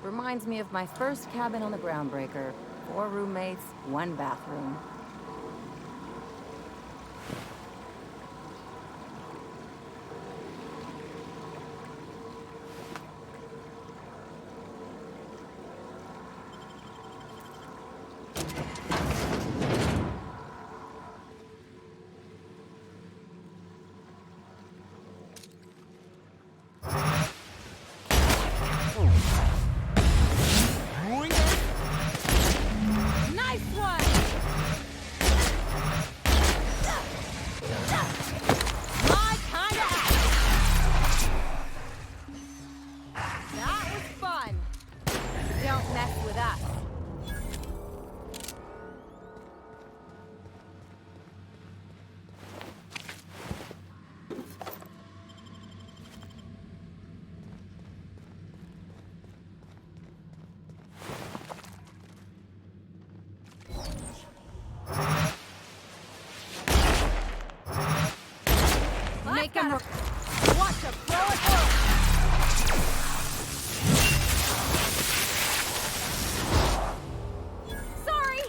Reminds me of my first cabin on the Groundbreaker. 4 roommates, 1 bathroom. Watch a throw it home! Sorry!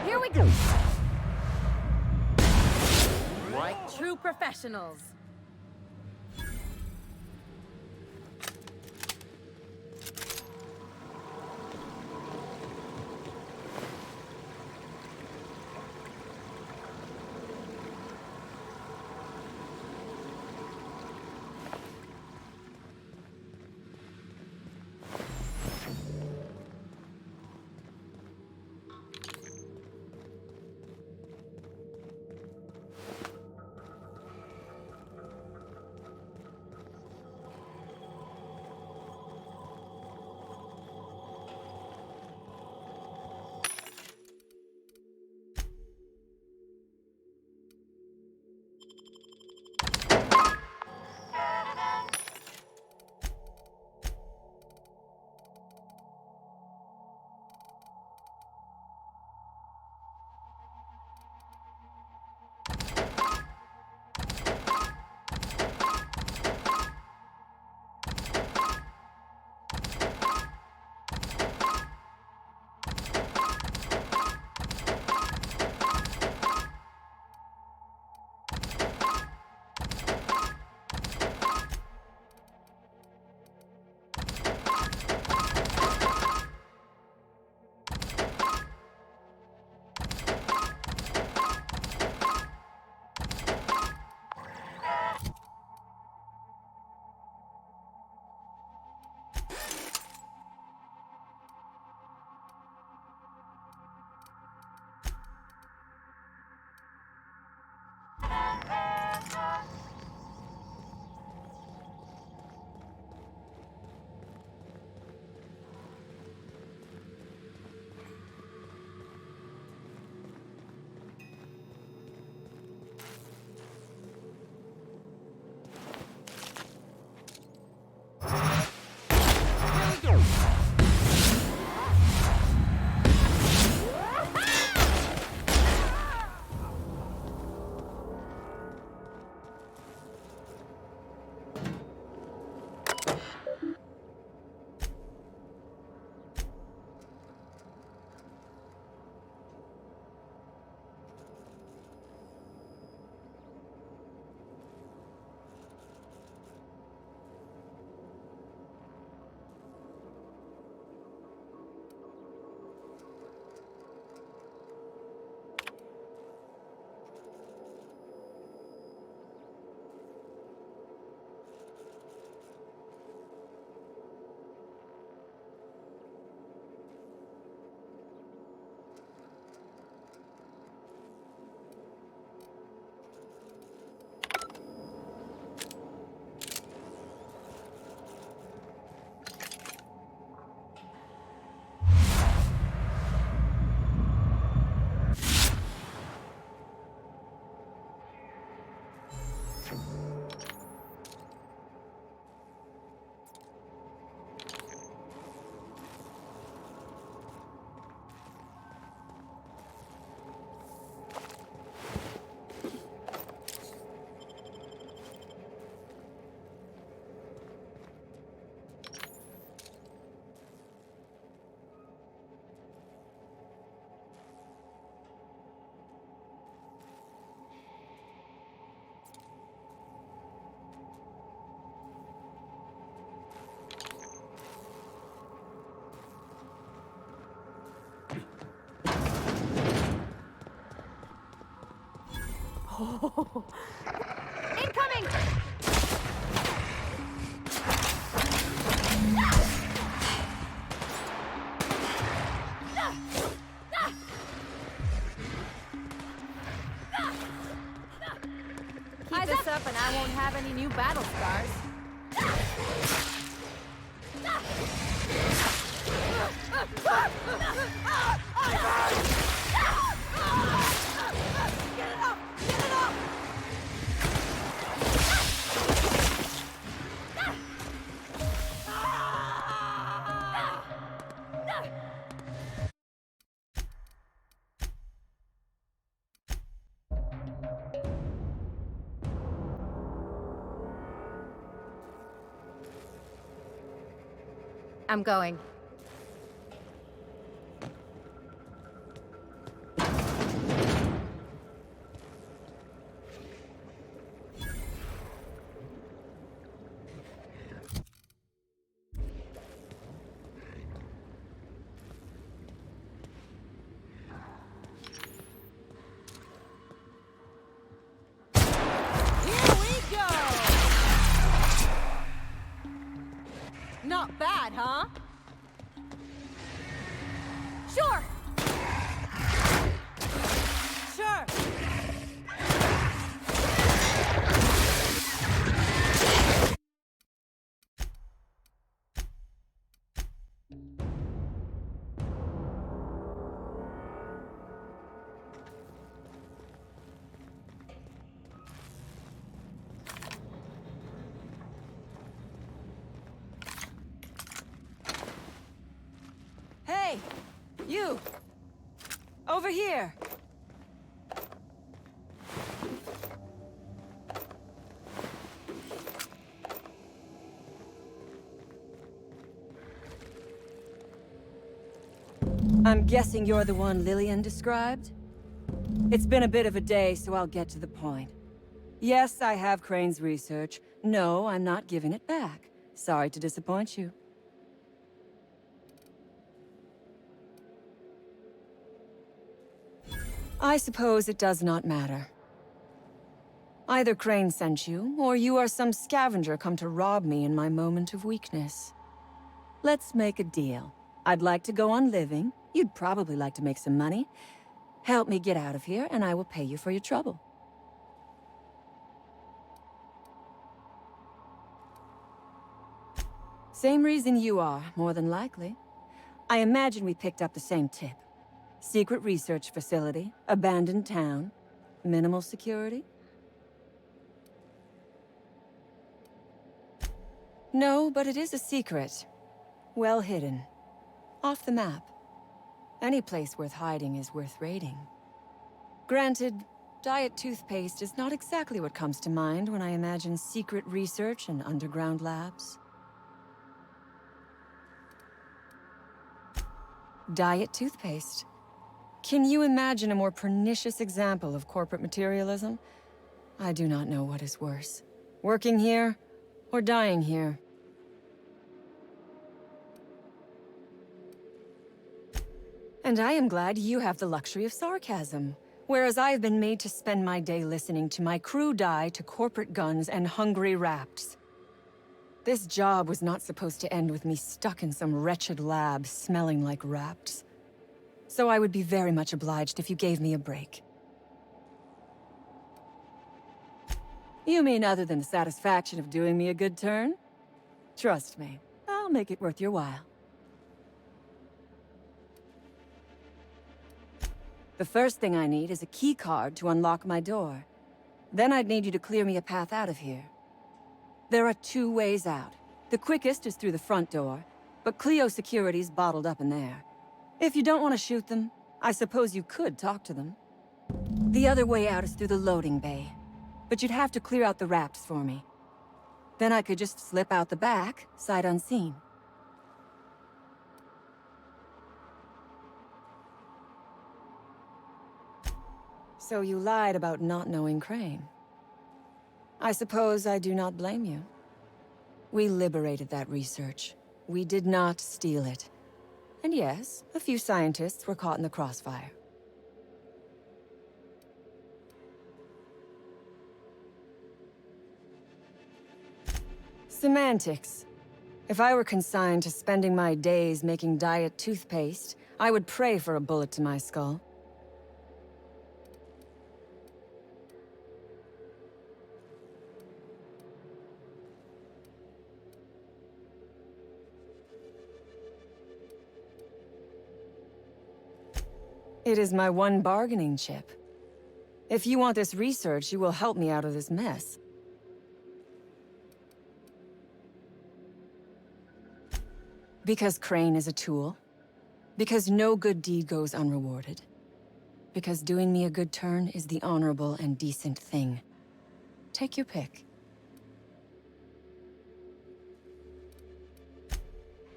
Here we go! Like true professionals. Incoming! Keep this up and I won't have any new battle scars. Get it up! Get it up! I'm going. Not bad, huh? Sure! Sure! Hey! You! Over here! I'm guessing you're the one Lillian described? It's been a bit of a day, so I'll get to the point. Yes, I have Crane's research. No, I'm not giving it back. Sorry to disappoint you. I suppose it does not matter. Either Crane sent you, or you are some scavenger come to rob me in my moment of weakness. Let's make a deal. I'd like to go on living. You'd probably like to make some money. Help me get out of here, and I will pay you for your trouble. Same reason you are, more than likely. I imagine we picked up the same tip. Secret research facility, abandoned town, minimal security? No, but it is a secret. Well hidden. Off the map. Any place worth hiding is worth raiding. Granted, diet toothpaste is not exactly what comes to mind when I imagine secret research and underground labs. Diet toothpaste. Can you imagine a more pernicious example of corporate materialism? I do not know what is worse. Working here, or dying here. And I am glad you have the luxury of sarcasm, whereas I have been made to spend my day listening to my crew die to corporate guns and hungry rats. This job was not supposed to end with me stuck in some wretched lab smelling like rats. So I would be very much obliged if you gave me a break. You mean other than the satisfaction of doing me a good turn? Trust me, I'll make it worth your while. The first thing I need is a key card to unlock my door. Then I'd need you to clear me a path out of here. There are 2 ways out. The quickest is through the front door, but Clio security's bottled up in there. If you don't want to shoot them, I suppose you could talk to them. The other way out is through the loading bay, but you'd have to clear out the rafts for me. Then I could just slip out the back, sight unseen. So you lied about not knowing Crane. I suppose I do not blame you. We liberated that research. We did not steal it. And yes, a few scientists were caught in the crossfire. Semantics. If I were consigned to spending my days making diet toothpaste, I would pray for a bullet to my skull. It is my one bargaining chip. If you want this research, you will help me out of this mess. Because Crane is a tool. Because no good deed goes unrewarded. Because doing me a good turn is the honorable and decent thing. Take your pick.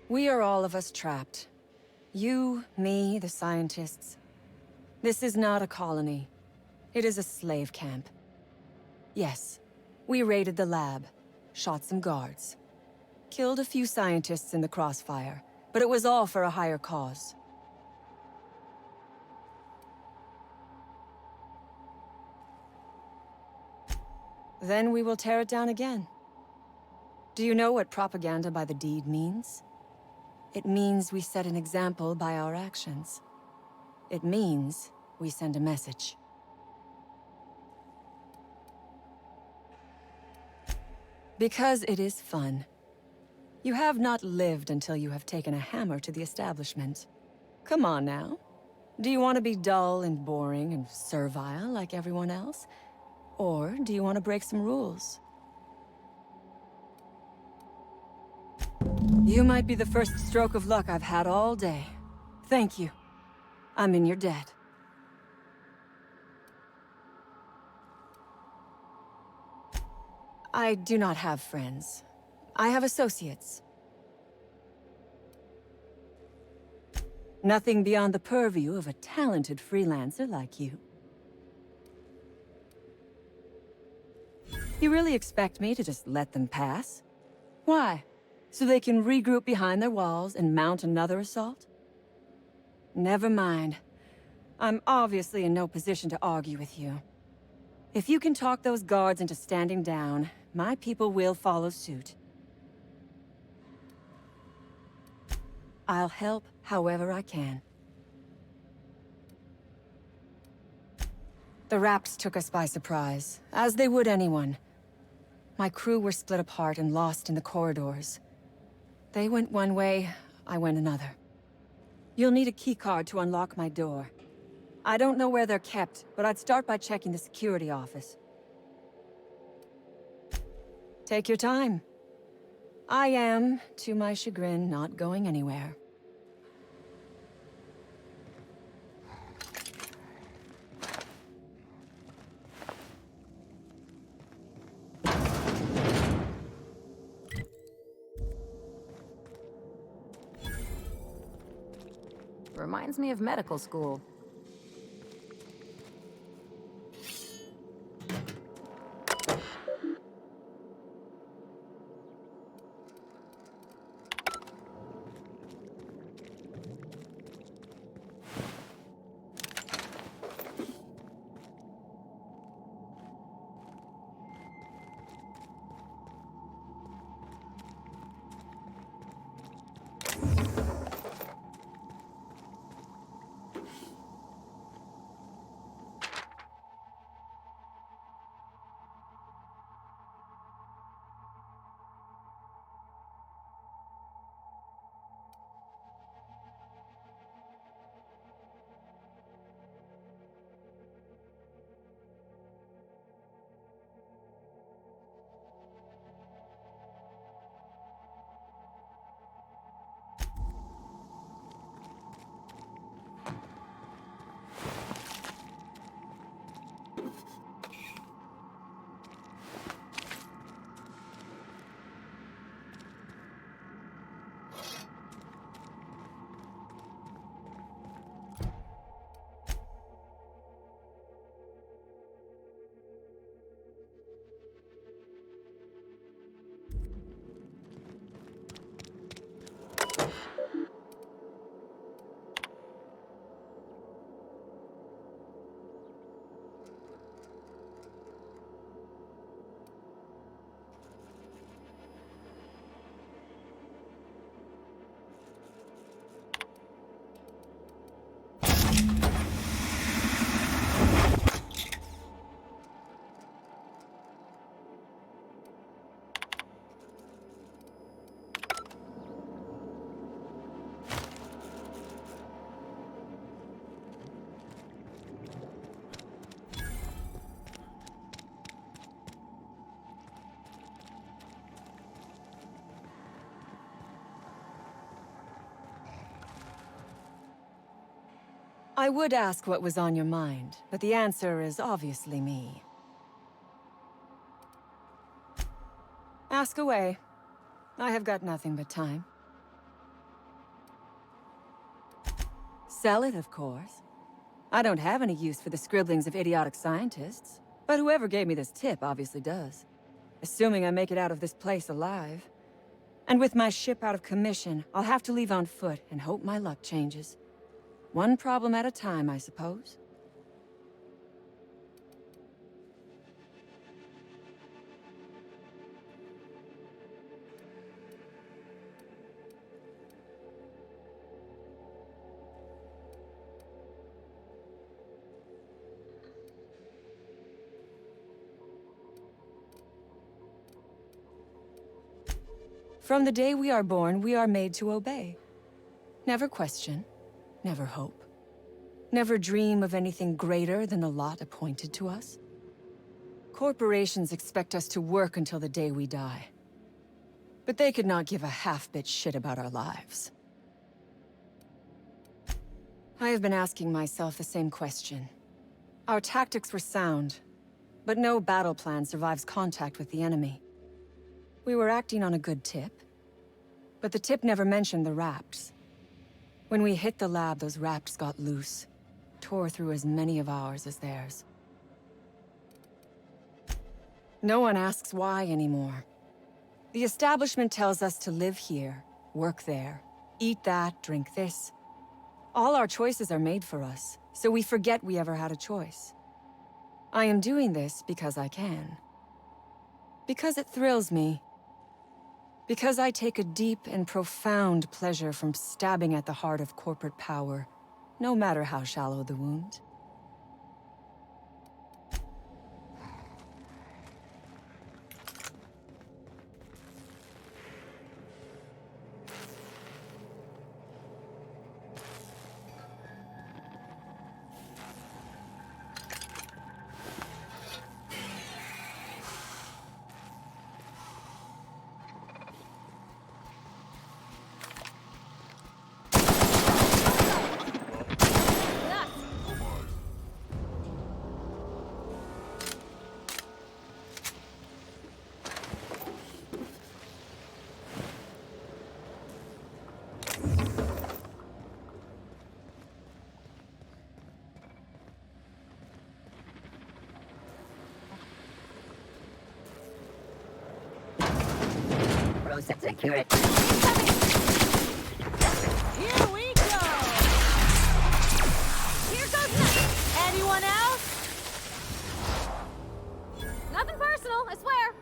We are all of us trapped. You, me, the scientists. This is not a colony. It is a slave camp. Yes, we raided the lab, shot some guards, killed a few scientists in the crossfire, but it was all for a higher cause. Then we will tear it down again. Do you know what propaganda by the deed means? It means we set an example by our actions. It means we send a message. Because it is fun. You have not lived until you have taken a hammer to the establishment. Come on now. Do you want to be dull and boring and servile like everyone else? Or do you want to break some rules? You might be the first stroke of luck I've had all day. Thank you. I'm in your debt. I do not have friends. I have associates. Nothing beyond the purview of a talented freelancer like you. You really expect me to just let them pass? Why? So they can regroup behind their walls and mount another assault? Never mind. I'm obviously in no position to argue with you. If you can talk those guards into standing down, my people will follow suit. I'll help however I can. The Raps took us by surprise, as they would anyone. My crew were split apart and lost in the corridors. They went one way, I went another. You'll need a keycard to unlock my door. I don't know where they're kept, but I'd start by checking the security office. Take your time. I am, to my chagrin, not going anywhere. Reminds me of medical school. I would ask what was on your mind, but the answer is obviously me. Ask away. I have got nothing but time. Sell it, of course. I don't have any use for the scribblings of idiotic scientists, but whoever gave me this tip obviously does. Assuming I make it out of this place alive. And with my ship out of commission, I'll have to leave on foot and hope my luck changes. One problem at a time, I suppose. From the day we are born, we are made to obey. Never question, never hope. Never dream of anything greater than the lot appointed to us. Corporations expect us to work until the day we die. But they could not give a half-bit shit about our lives. I have been asking myself the same question. Our tactics were sound, but no battle plan survives contact with the enemy. We were acting on a good tip, but the tip never mentioned the Rapts. When we hit the lab, those Rapts got loose, tore through as many of ours as theirs. No one asks why anymore. The establishment tells us to live here, work there, eat that, drink this. All our choices are made for us, so we forget we ever had a choice. I am doing this because I can. Because it thrills me. Because I take a deep and profound pleasure from stabbing at the heart of corporate power, no matter how shallow the wound. Security. Here we go! Here goes nothing! Anyone else? Nothing personal, I swear!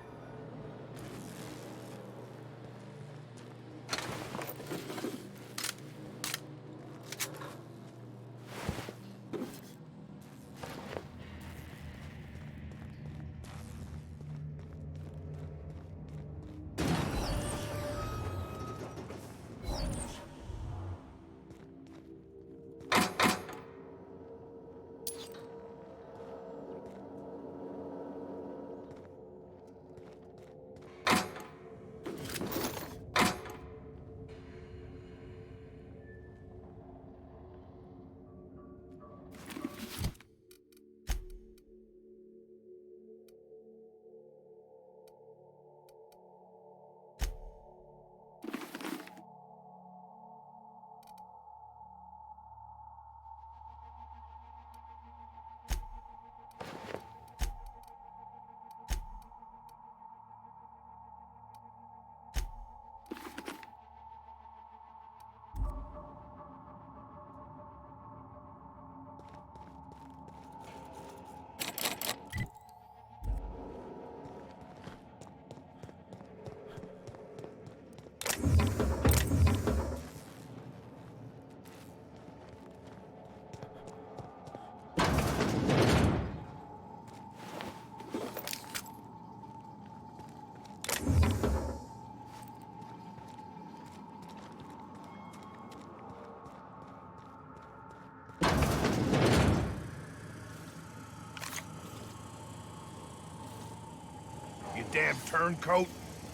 You damn turncoat.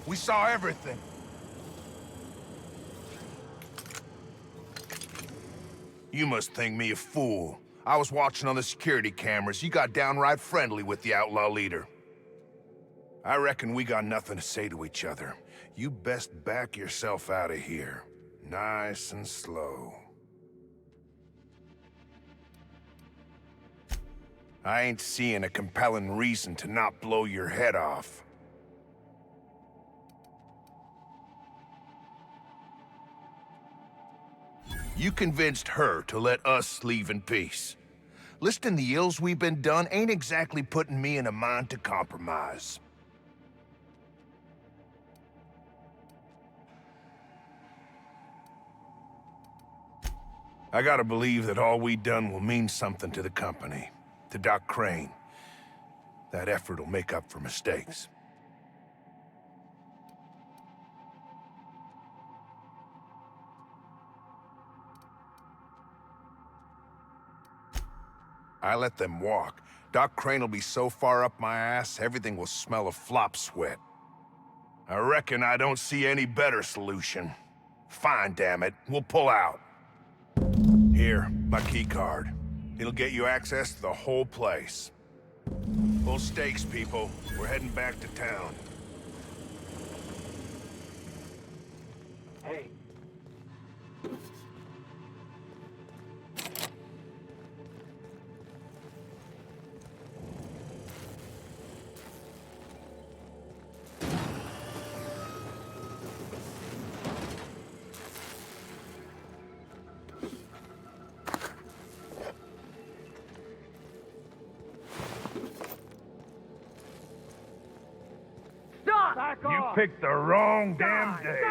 We saw everything. You must think me a fool. I was watching on the security cameras. You got downright friendly with the outlaw leader. I reckon we got nothing to say to each other. You best back yourself out of here. Nice and slow. I ain't seeing a compelling reason to not blow your head off. You convinced her to let us leave in peace. Listing the ills we've been done ain't exactly putting me in a mind to compromise. I gotta believe that all we done will mean something to the company, to Doc Crane. That effort will make up for mistakes. I let them walk. Doc Crane will be so far up my ass, everything will smell of flop sweat. I reckon I don't see any better solution. Fine, damn it. We'll pull out. Here, my key card. It'll get you access to the whole place. Full stakes, people. We're heading back to town. Hey. Back You off! picked the wrong damn day.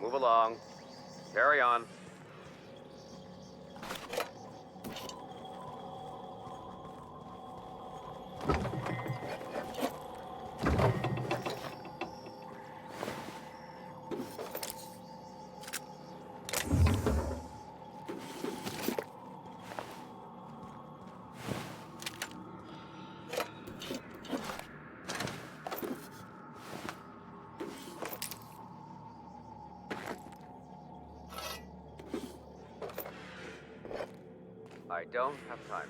Move along. Carry on. I don't have time.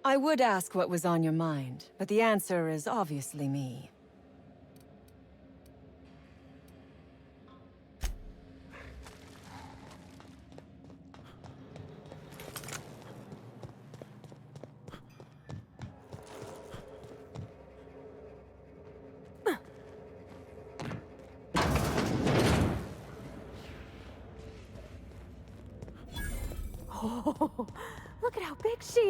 I would ask what was on your mind, but the answer is obviously me. Oh, look at how big she...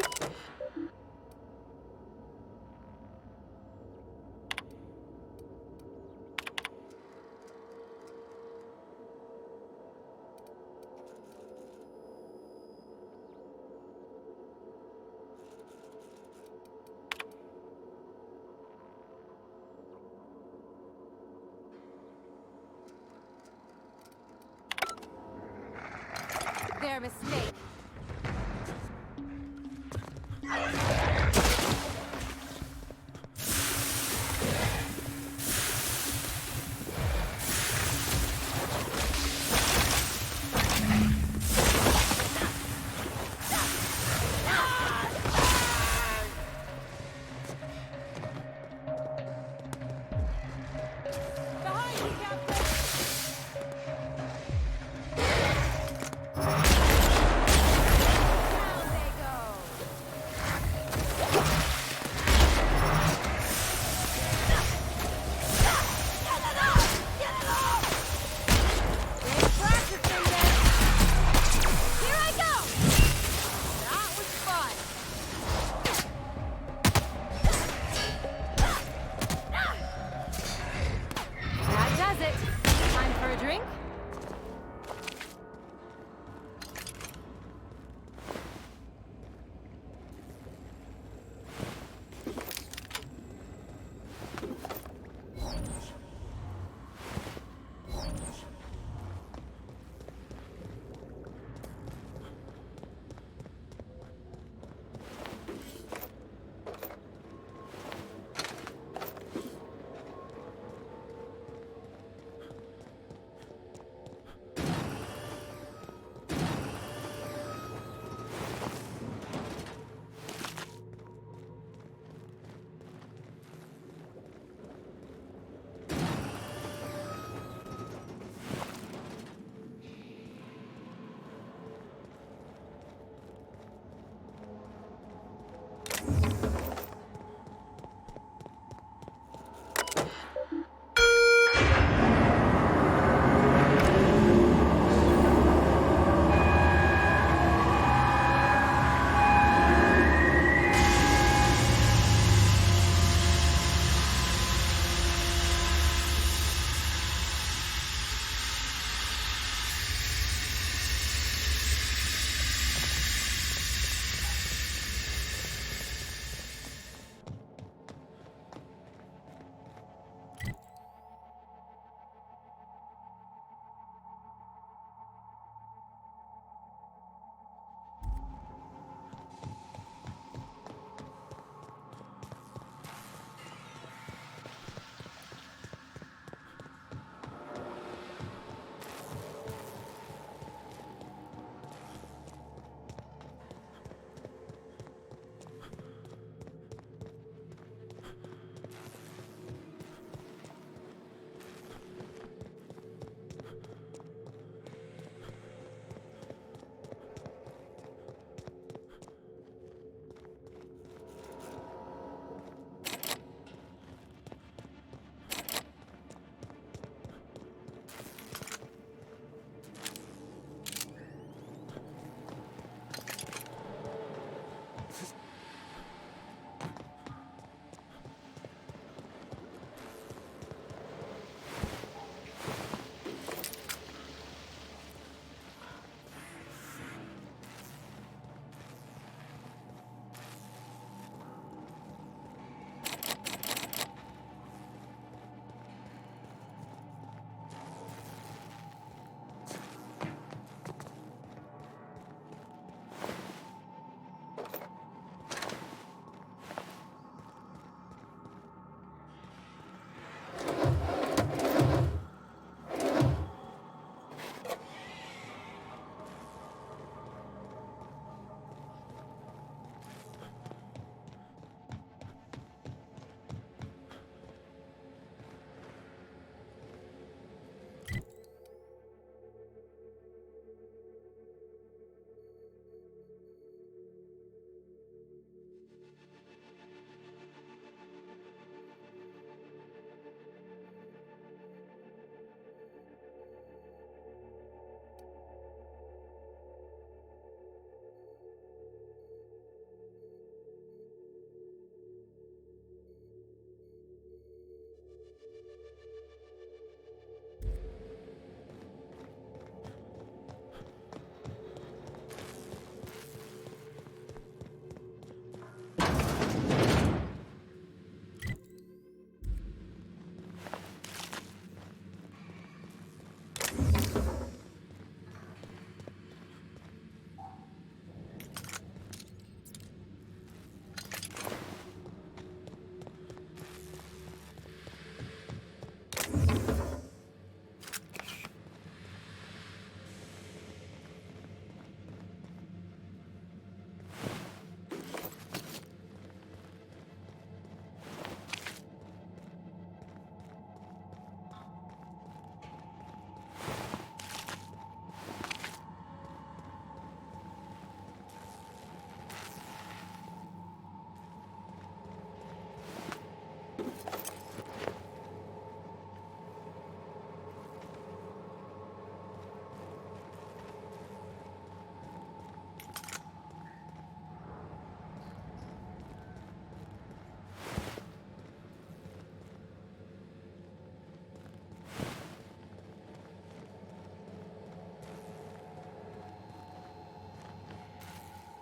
Their mistake.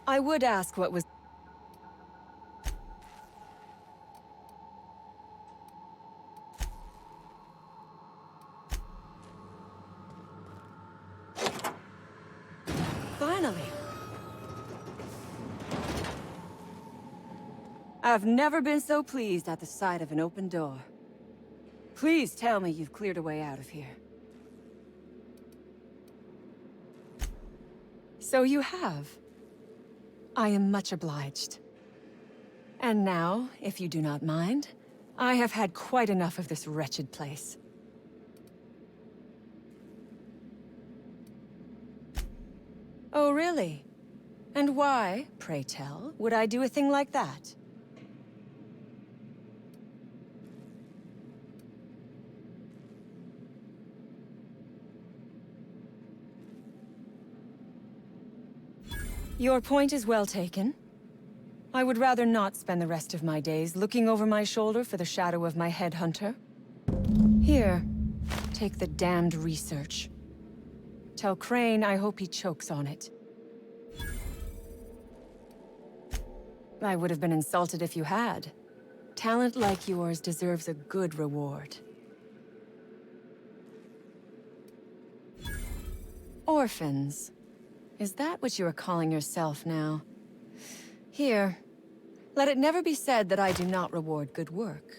I would ask what was... Finally! I've never been so pleased at the sight of an open door. Please tell me you've cleared a way out of here. So you have. I am much obliged. And now, if you do not mind, I have had quite enough of this wretched place. Oh, really? And why, pray tell, would I do a thing like that? Your point is well taken. I would rather not spend the rest of my days looking over my shoulder for the shadow of my headhunter. Here, take the damned research. Tell Crane I hope he chokes on it. I would have been insulted if you had. Talent like yours deserves a good reward. Orphans. Is that what you are calling yourself now? Here. Let it never be said that I do not reward good work.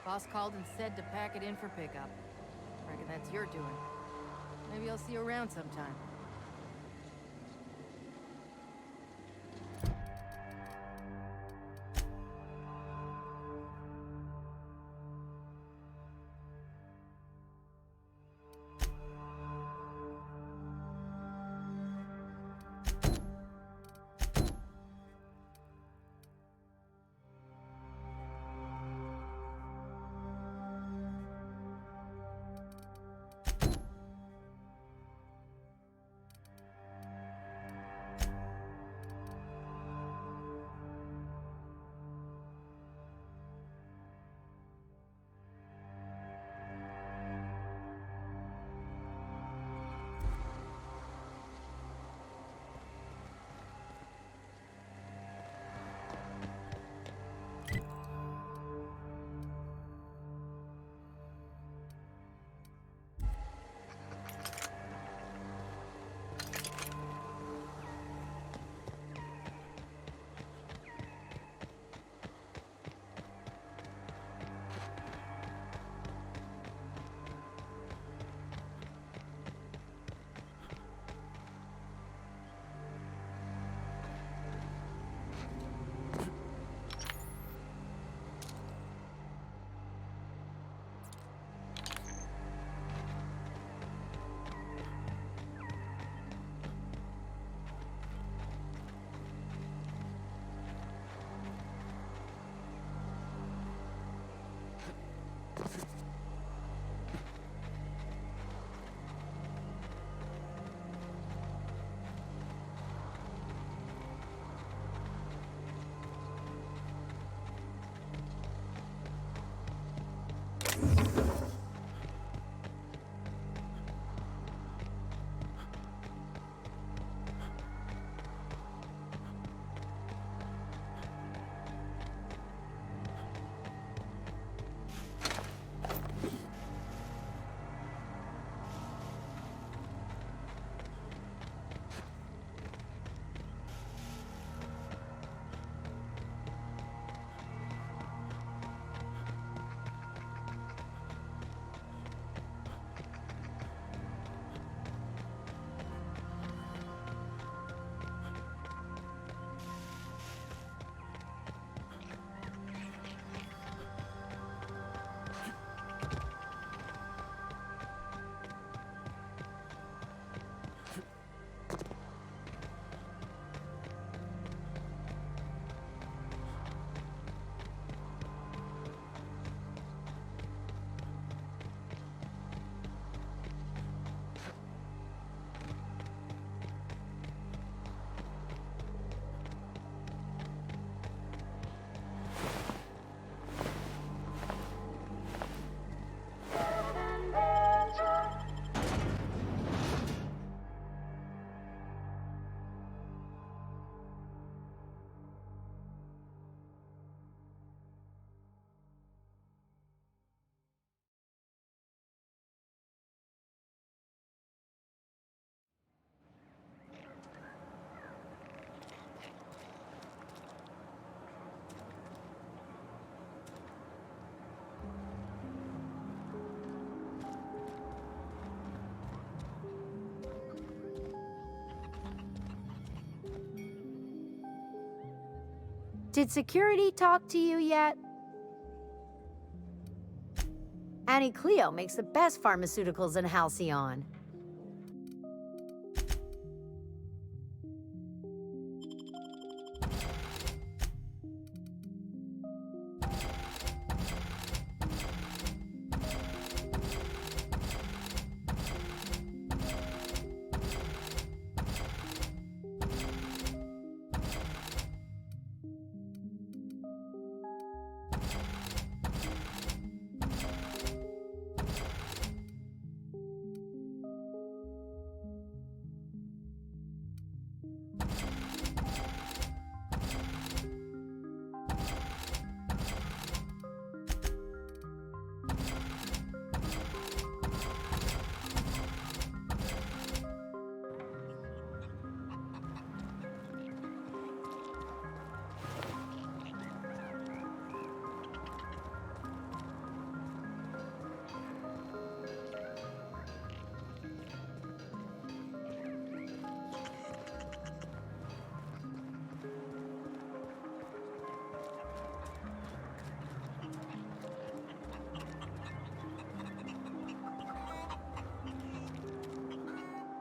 Boss called and said to pack it in for pickup. Reckon that's your doing. Maybe I'll see you around sometime. Did security talk to you yet? Annie Cleo makes the best pharmaceuticals in Halcyon.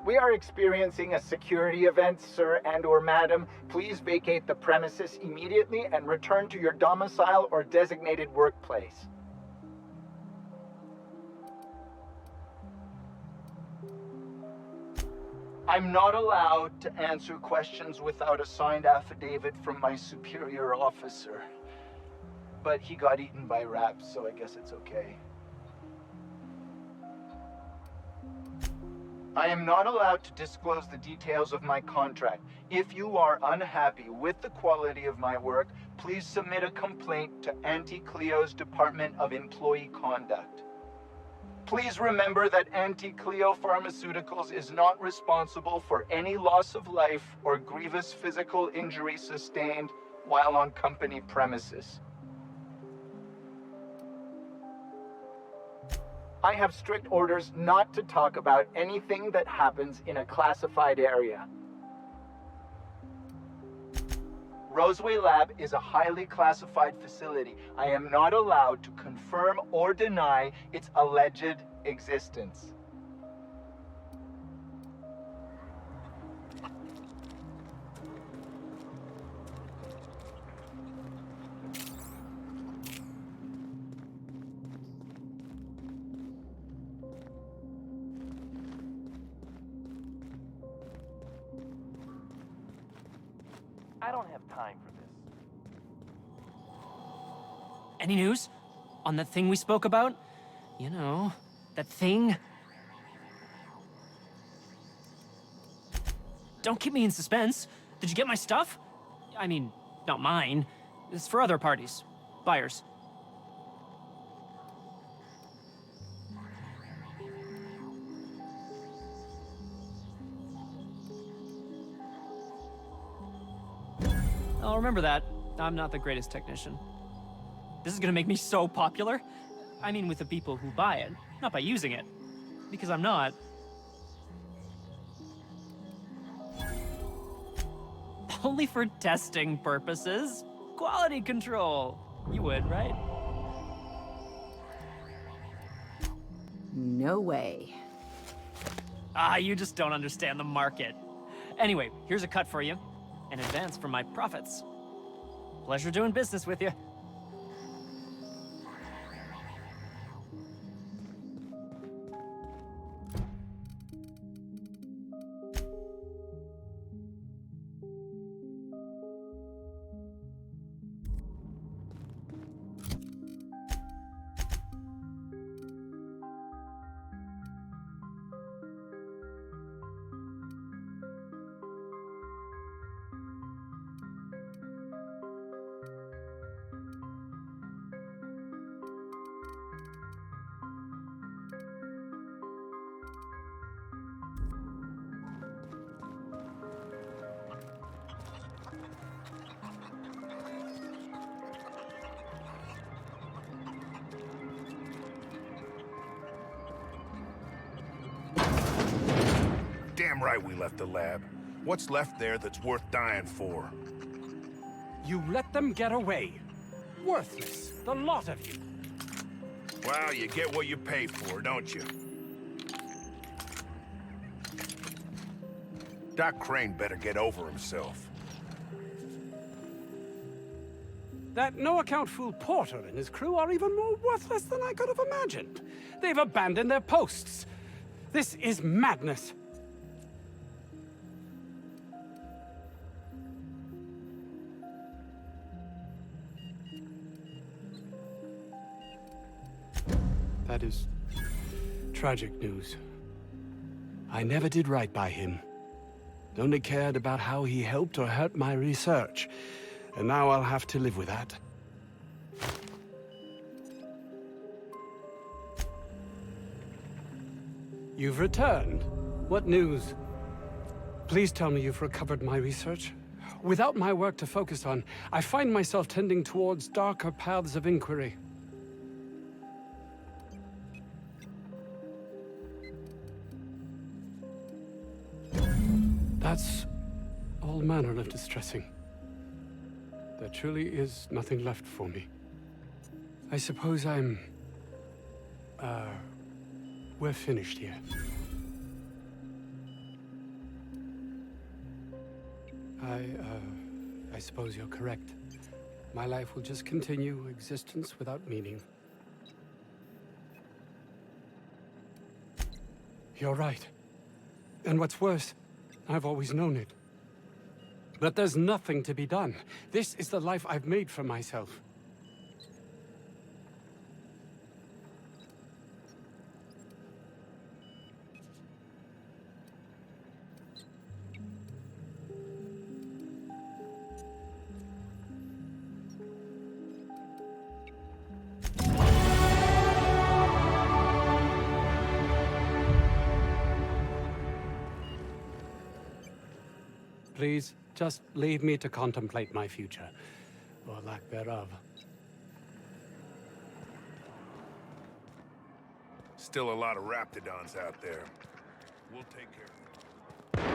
We are experiencing a security event, sir and/or madam. Please vacate the premises immediately and return to your domicile or designated workplace. I'm not allowed to answer questions without a signed affidavit from my superior officer. But he got eaten by rats, so I guess it's okay. I am not allowed to disclose the details of my contract. If you are unhappy with the quality of my work, please submit a complaint to Auntie Cleo's Department of Employee Conduct. Please remember that Auntie Cleo Pharmaceuticals is not responsible for any loss of life or grievous physical injury sustained while on company premises. I have strict orders not to talk about anything that happens in a classified area. Roseway Lab is a highly classified facility. I am not allowed to confirm or deny its alleged existence. I don't have time for this. Any news? On that thing we spoke about? You know, that thing? Don't keep me in suspense. Did you get my stuff? I mean, not mine. It's for other parties. Buyers. I'll remember that. I'm not the greatest technician. This is gonna make me so popular. I mean with the people who buy it, not by using it. Because I'm not. Only for testing purposes. Quality control. You would, right? No way. Ah, you just don't understand the market. Anyway, here's a cut for you. An advance for my profits. Pleasure doing business with you. Damn right we left the lab. What's left there that's worth dying for? You let them get away. Worthless, the lot of you. Well, you get what you pay for, don't you? Doc Crane better get over himself. That no-account fool Porter and his crew are even more worthless than I could have imagined. They've abandoned their posts. This is madness. That is tragic news. I never did right by him. Only cared about how he helped or hurt my research. And now I'll have to live with that. You've returned. What news? Please tell me you've recovered my research. Without my work to focus on, I find myself tending towards darker paths of inquiry. That's all manner of distressing. There truly is nothing left for me. I suppose we're finished here. I suppose you're correct. My life will just continue, existence without meaning. You're right. And what's worse, I've always known it. But there's nothing to be done. This is the life I've made for myself. Please, just leave me to contemplate my future, or lack thereof. Still a lot of raptidons out there. We'll take care of them.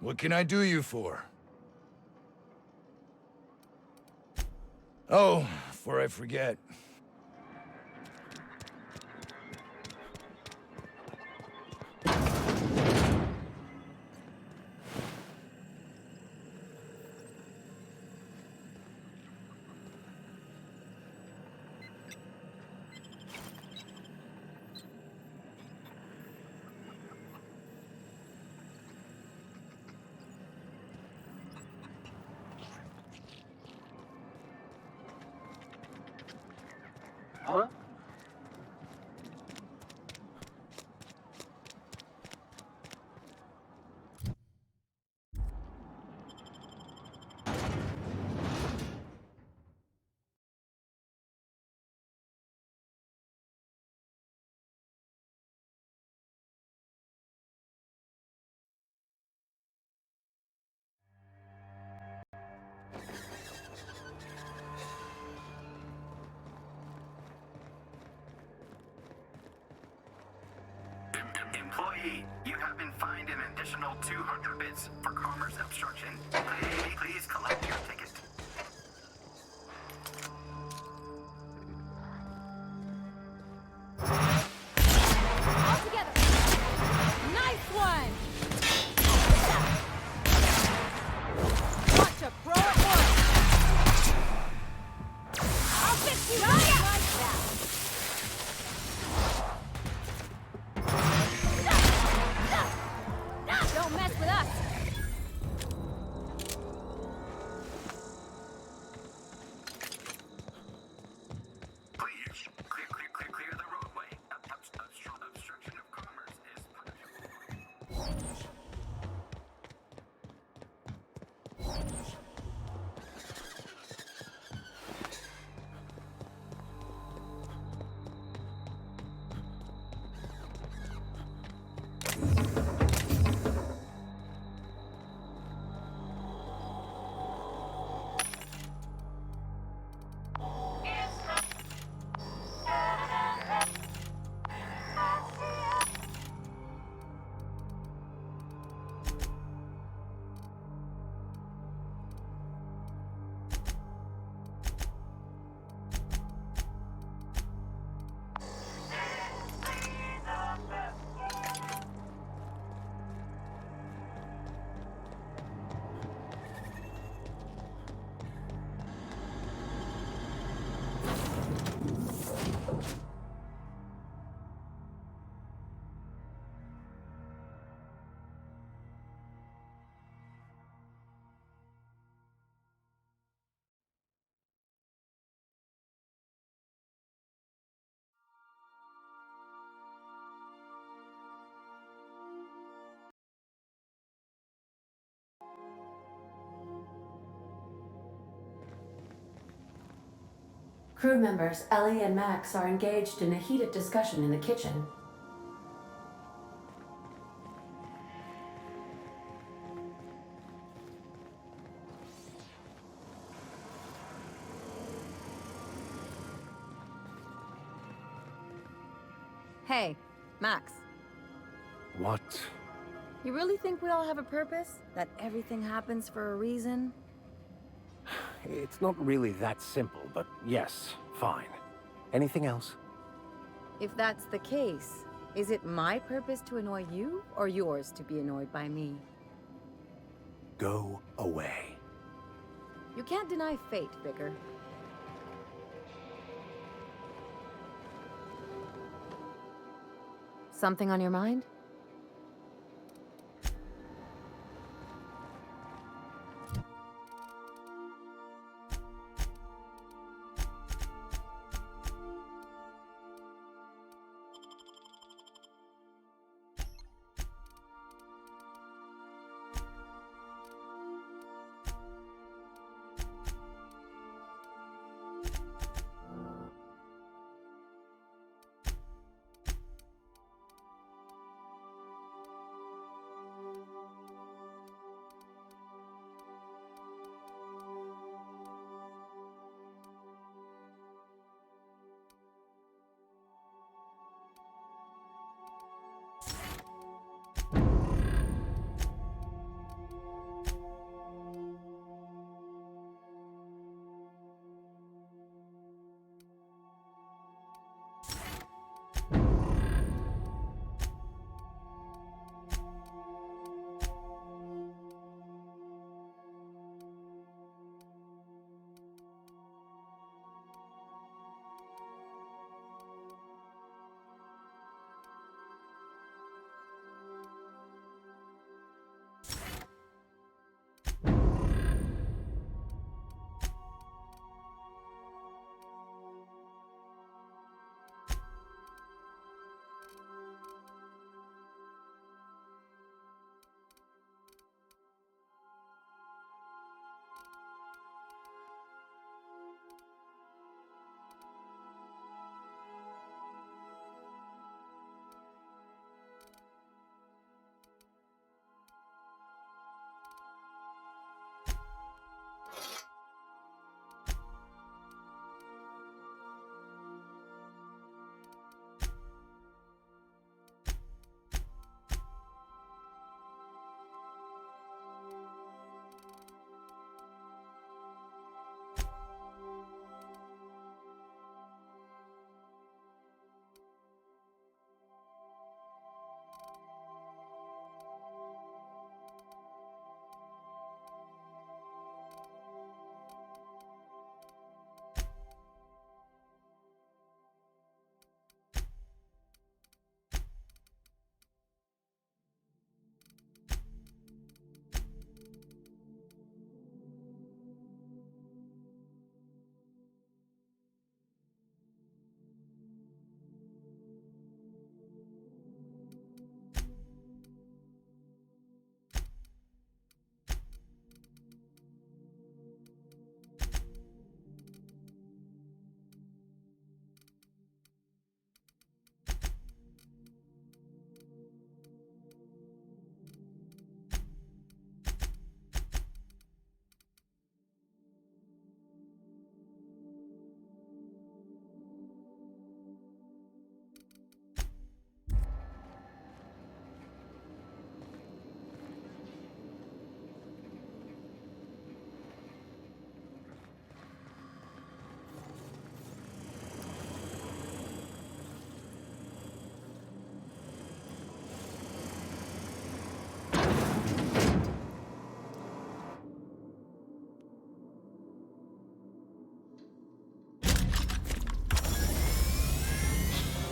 What can I do you for? Oh, before I forget. Huh? Employee, you have been fined an additional 200 bits for commerce obstruction. Please collect your ticket. All together. Nice one. Watch a pro at once. I'll fix you. Like that. Don't mess with us! Crew members Ellie and Max are engaged in a heated discussion in the kitchen. Hey, Max. What? You really think we all have a purpose? That everything happens for a reason? It's not really that simple, but yes, fine. Anything else? If that's the case, is it my purpose to annoy you, or yours to be annoyed by me? Go away. You can't deny fate, Vicar. Something on your mind?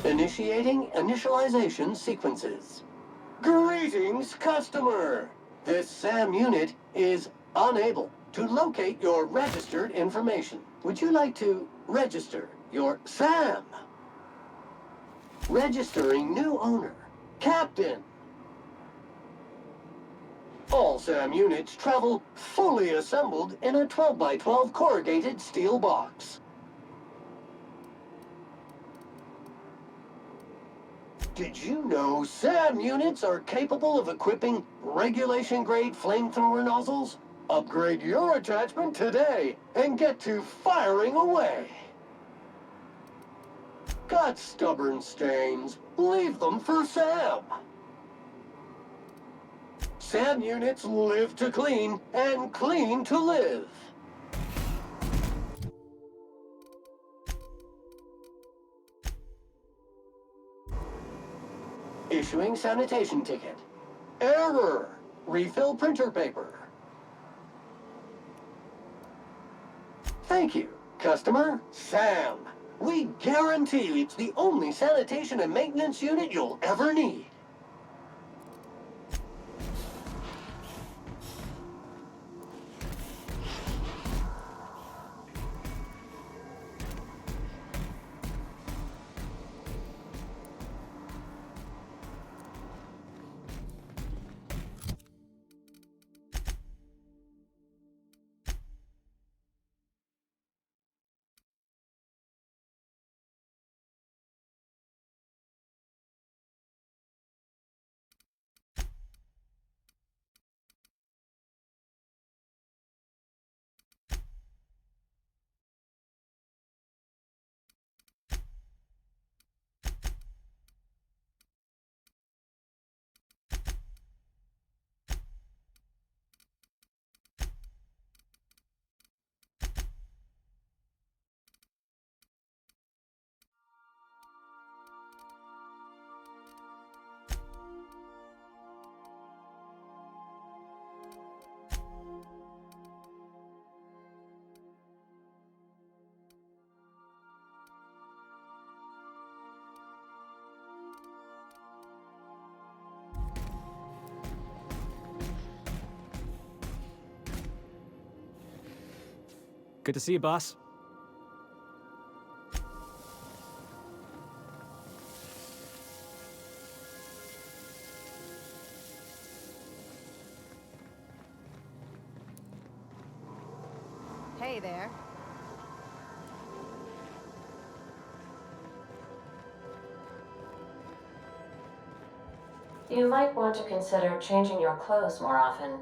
Initiating initialization sequences. Greetings, customer! This SAM unit is unable to locate your registered information. Would you like to register your SAM? Registering new owner, Captain. All SAM units travel fully assembled in a 12 by 12 corrugated steel box. Did you know SAM units are capable of equipping regulation-grade flamethrower nozzles? Upgrade your attachment today and get to firing away. Got stubborn stains? Leave them for SAM. SAM units live to clean and clean to live. Issuing sanitation ticket. Error. Refill printer paper. Thank you, customer. SAM. We guarantee it's the only sanitation and maintenance unit you'll ever need. Good to see you, boss. Hey there. You might want to consider changing your clothes more often.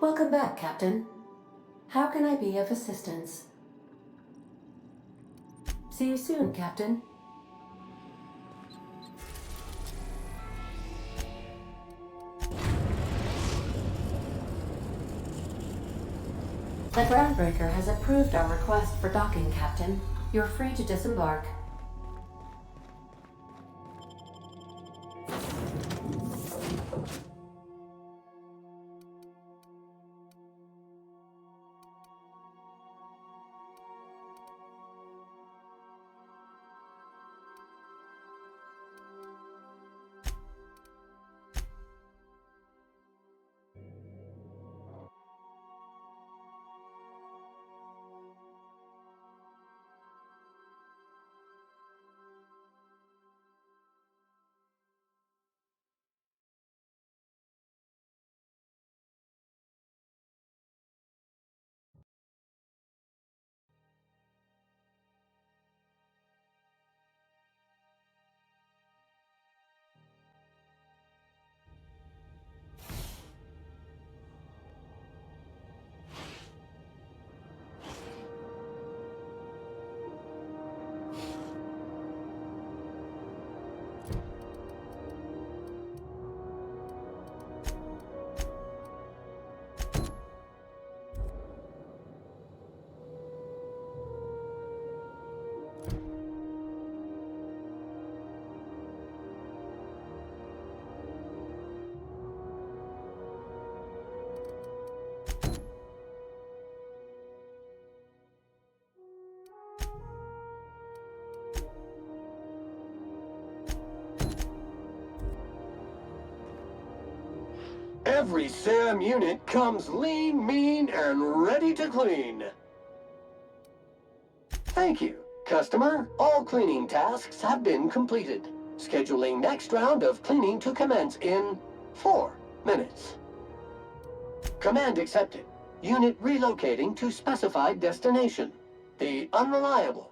Welcome back, Captain. How can I be of assistance? See you soon, Captain. The groundbreaker has approved our request for docking, Captain. You're free to disembark. Every SAM unit comes lean, mean, and ready to clean. Thank you, customer. All cleaning tasks have been completed. Scheduling next round of cleaning to commence in 4 minutes. Command accepted. Unit relocating to specified destination. The Unreliable.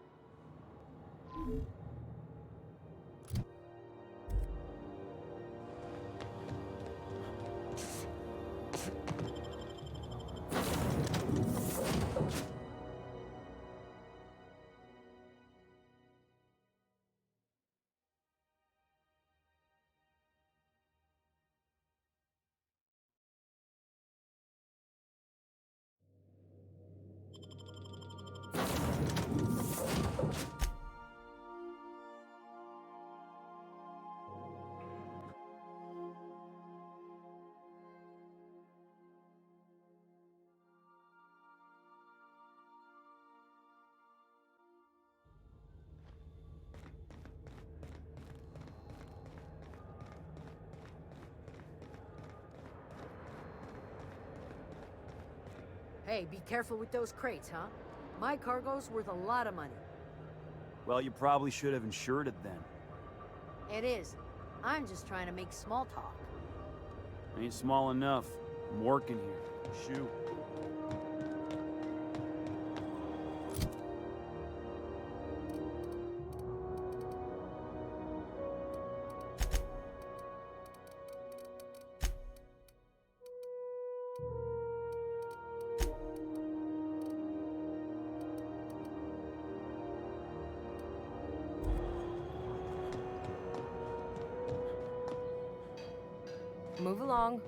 Hey, be careful with those crates, huh? My cargo's worth a lot of money. Well, you probably should have insured it then. It is. I'm just trying to make small talk. Ain't small enough. I'm working here. Shoot. Move along.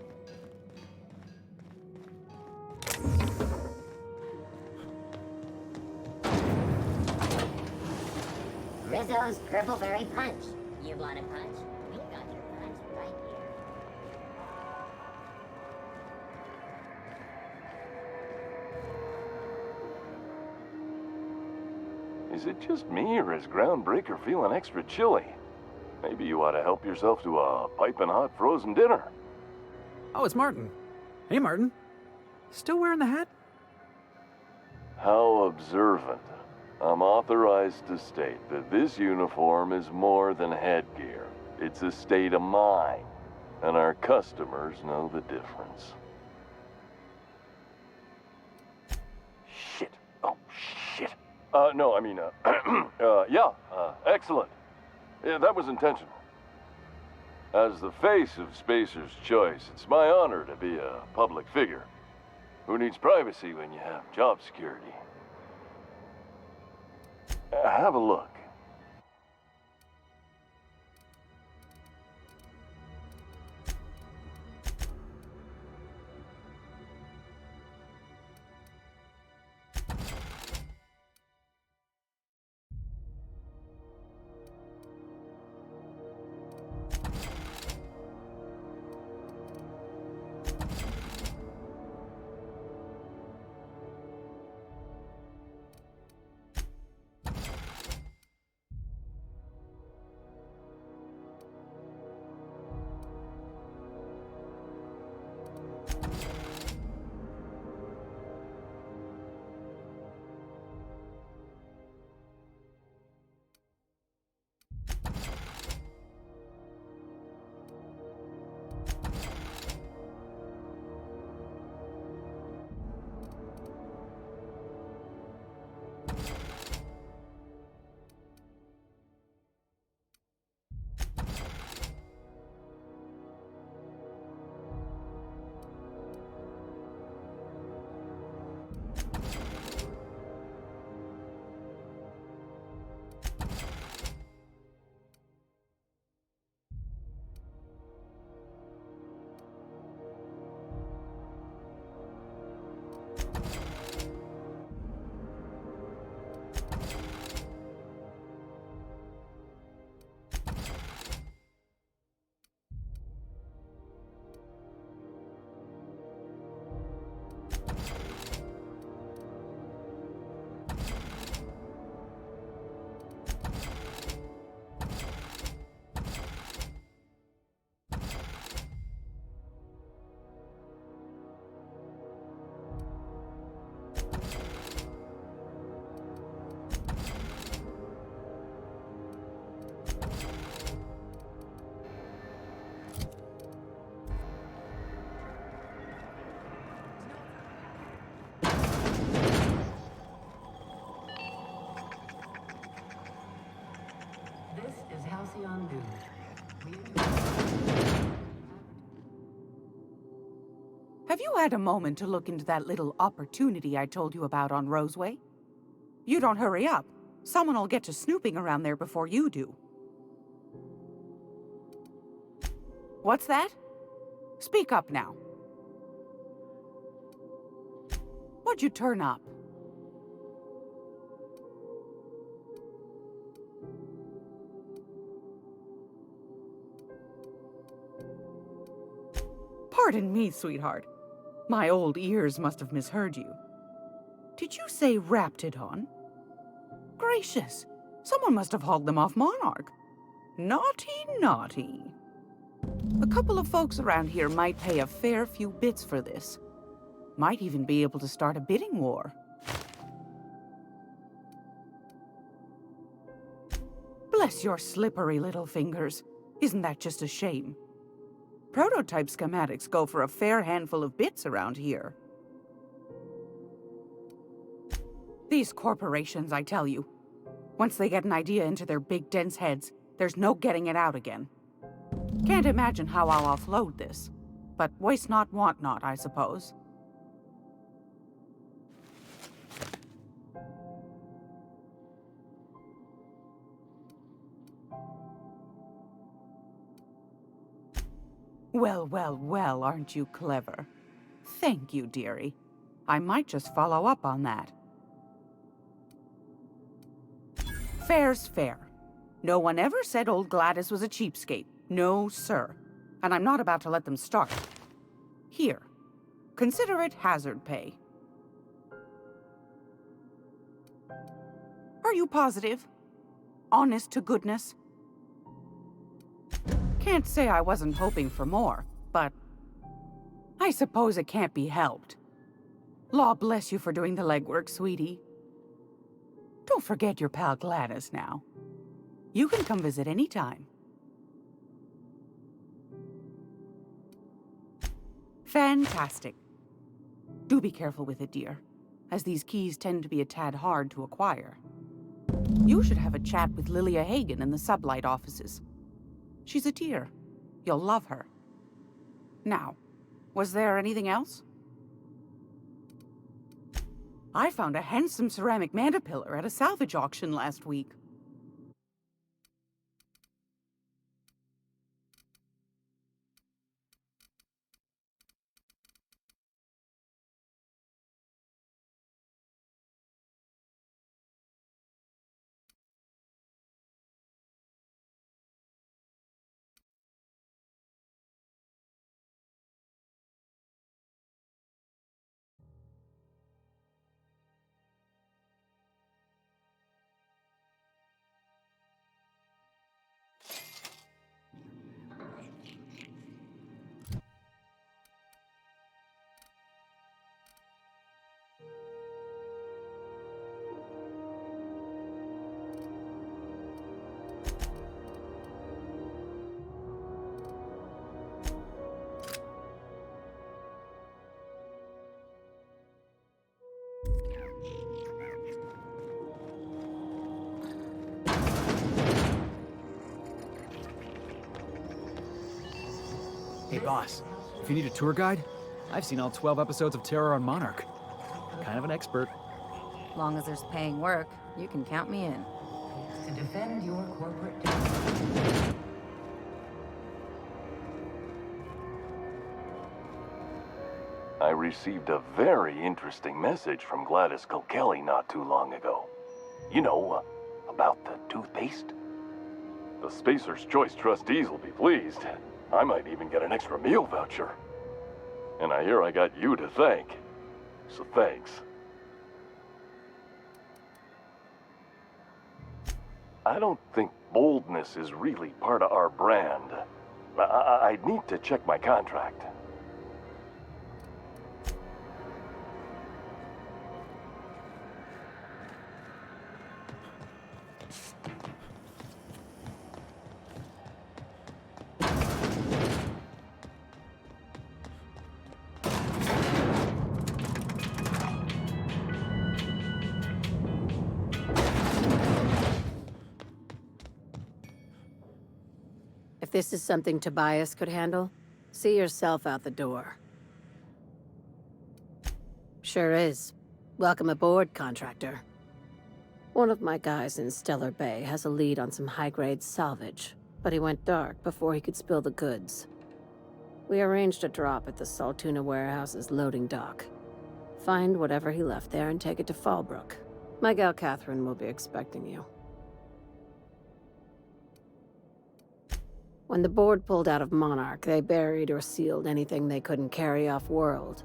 Rizzo's Purple Berry Punch. You want a punch? We got your punch right here. Is it just me, or is Groundbreaker feeling extra chilly? Maybe you ought to help yourself to a piping hot frozen dinner. Oh, it's Martin. Hey, Martin. Still wearing the hat? How observant. I'm authorized to state that this uniform is more than headgear. It's a state of mind, and our customers know the difference. Shit. Oh, shit. No, I mean, excellent. Yeah, that was intentional. As the face of Spacer's Choice, it's my honor to be a public figure. Who needs privacy when you have job security? Have a look. Have you had a moment to look into that little opportunity I told you about on Roseway? You don't hurry up. Someone will get to snooping around there before you do. What's that? Speak up now. What'd you turn up? Pardon me, sweetheart. My old ears must have misheard you. Did you say Raptidon? Gracious, someone must have hauled them off Monarch. Naughty, naughty. A couple of folks around here might pay a fair few bits for this. Might even be able to start a bidding war. Bless your slippery little fingers. Isn't that just a shame? Prototype schematics go for a fair handful of bits around here. These corporations, I tell you. Once they get an idea into their big dense heads, there's no getting it out again. Can't imagine how I'll offload this. But waste not, want not, I suppose. Well, well, well, aren't you clever? Thank you, dearie. I might just follow up on that. Fair's fair. No one ever said old Gladys was a cheapskate. No, sir. And I'm not about to let them start. Here. Consider it hazard pay. Are you positive? Honest to goodness? Can't say I wasn't hoping for more, but I suppose it can't be helped. Law bless you for doing the legwork, sweetie. Don't forget your pal Gladys now. You can come visit any time. Fantastic. Do be careful with it, dear, as these keys tend to be a tad hard to acquire. You should have a chat with Lilia Hagen in the Sublight offices. She's a dear. You'll love her. Now, was there anything else? I found a handsome ceramic mandapillar at a salvage auction last week. Hey, boss. If you need a tour guide, I've seen all 12 episodes of Terror on Monarch. Kind of an expert. Long as there's paying work, you can count me in. To defend your corporate... I received a very interesting message from Gladys Kilkelly not too long ago. You know, about the toothpaste. The Spacer's Choice trustees will be pleased. I might even get an extra meal voucher. And I hear I got you to thank. So thanks. I don't think boldness is really part of our brand. I'd need to check my contract. If this is something Tobias could handle, see yourself out the door. Sure is. Welcome aboard, contractor. One of my guys in Stellar Bay has a lead on some high-grade salvage, but he went dark before he could spill the goods. We arranged a drop at the Saltuna warehouse's loading dock. Find whatever he left there and take it to Fallbrook. My gal Catherine will be expecting you. When the board pulled out of Monarch, they buried or sealed anything they couldn't carry off-world.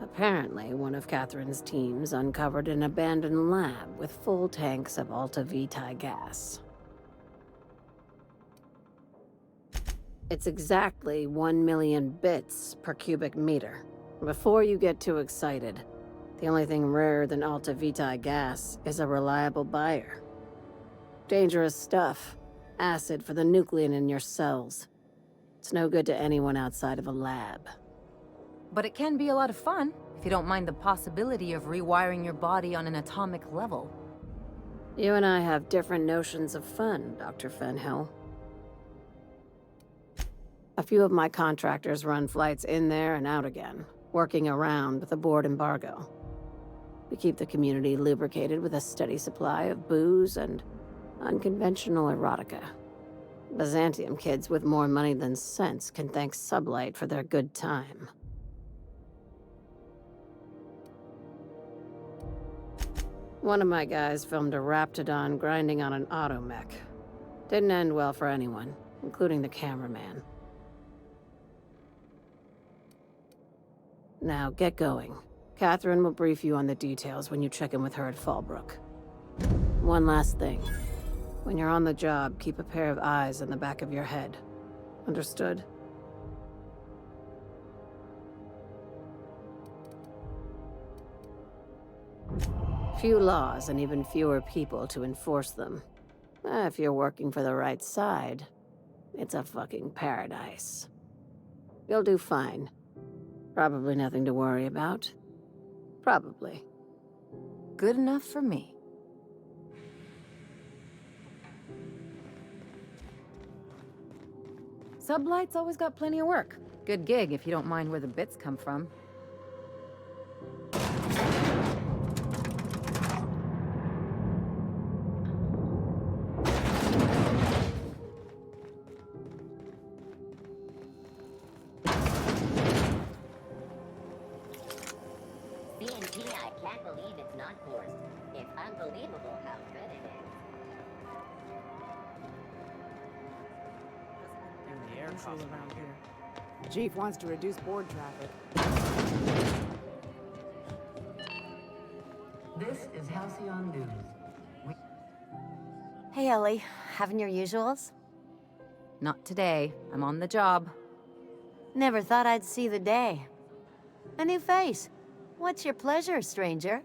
Apparently, one of Catherine's teams uncovered an abandoned lab with full tanks of Alta Vitae gas. It's exactly 1 million bits per cubic meter. Before you get too excited, the only thing rarer than Alta Vitae gas is a reliable buyer. Dangerous stuff. Acid for the nuclein in your cells. It's no good to anyone outside of a lab. But it can be a lot of fun, if you don't mind the possibility of rewiring your body on an atomic level. You and I have different notions of fun, Dr. Fenhill. A few of my contractors run flights in there and out again, working around with the board embargo. We keep the community lubricated with a steady supply of booze and unconventional erotica. Byzantium kids with more money than sense can thank Sublight for their good time. One of my guys filmed a Raptidon grinding on an automech. Didn't end well for anyone, including the cameraman. Now, get going. Catherine will brief you on the details when you check in with her at Fallbrook. One last thing. When you're on the job, keep a pair of eyes in the back of your head. Understood? Few laws and even fewer people to enforce them. If you're working for the right side, it's a fucking paradise. You'll do fine. Probably nothing to worry about. Probably. Good enough for me. Sublight's always got plenty of work. Good gig if you don't mind where the bits come from. CNT, I can't believe it's not forced. It's unbelievable how good it is. Around here. Chief wants to reduce board traffic. This is Halcyon News. Hey, Ellie. Having your usuals? Not today. I'm on the job. Never thought I'd see the day. A new face. What's your pleasure, stranger?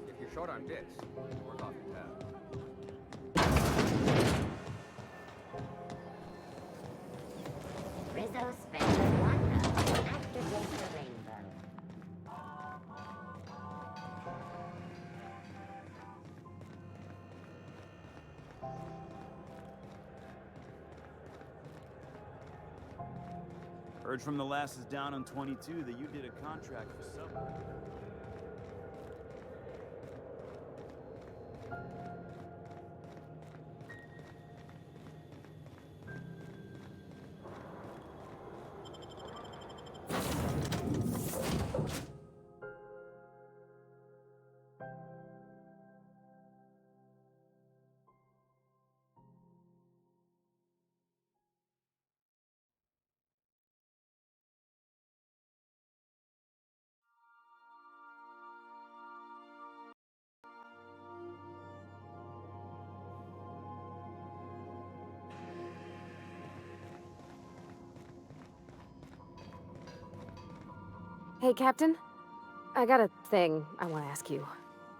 If you're short on bits, work off your tab. Rizzo Spencer Wanda. Activate the rainbow. Heard from the lasses down on 22 that you did a contract for Subway. Hey, Captain. I got a thing I want to ask you.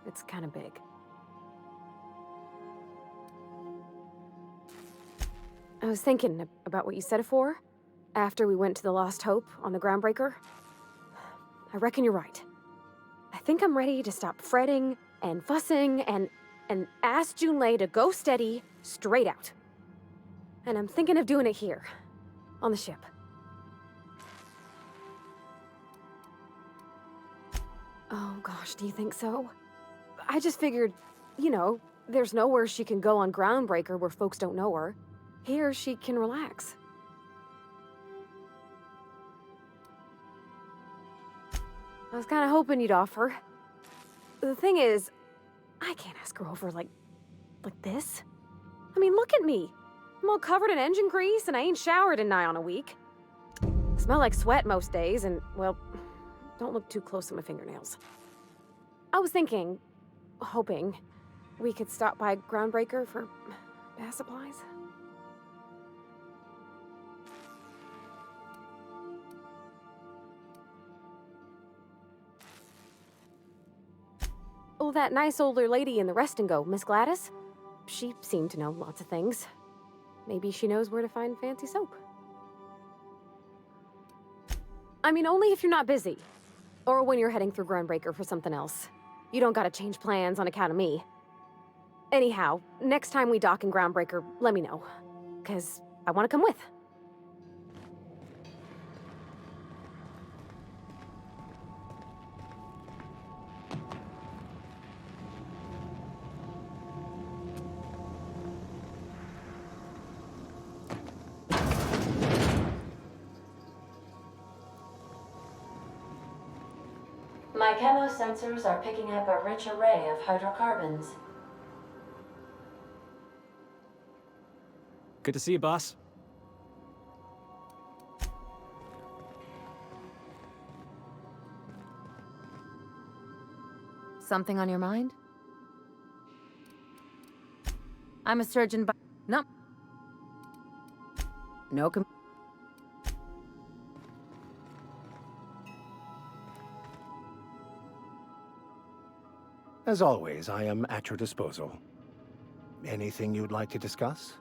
It's kind of big. I was thinking about what you said before, after we went to the Lost Hope on the Groundbreaker. I reckon you're right. I think I'm ready to stop fretting and fussing and ask Junlei to go steady, straight out. And I'm thinking of doing it here, on the ship. Oh gosh, do you think so? I just figured, you know, there's nowhere she can go on Groundbreaker where folks don't know her. Here, she can relax. I was kind of hoping you'd offer. The thing is, I can't ask her over like this. I mean, look at me. I'm all covered in engine grease and I ain't showered in nigh on a week. Smell like sweat most days and, well, don't look too close to my fingernails. I was thinking, hoping, we could stop by Groundbreaker for bath supplies. Oh, that nice older lady in the rest and go, Miss Gladys? She seemed to know lots of things. Maybe she knows where to find fancy soap. I mean, only if you're not busy. Or when you're heading through Groundbreaker for something else. You don't gotta change plans on account of me. Anyhow, next time we dock in Groundbreaker, let me know. 'Cause I wanna come with. My chemosensors are picking up a rich array of hydrocarbons. Good to see you, boss. Something on your mind? I'm a surgeon, but no. No. As always, I am at your disposal. Anything you'd like to discuss?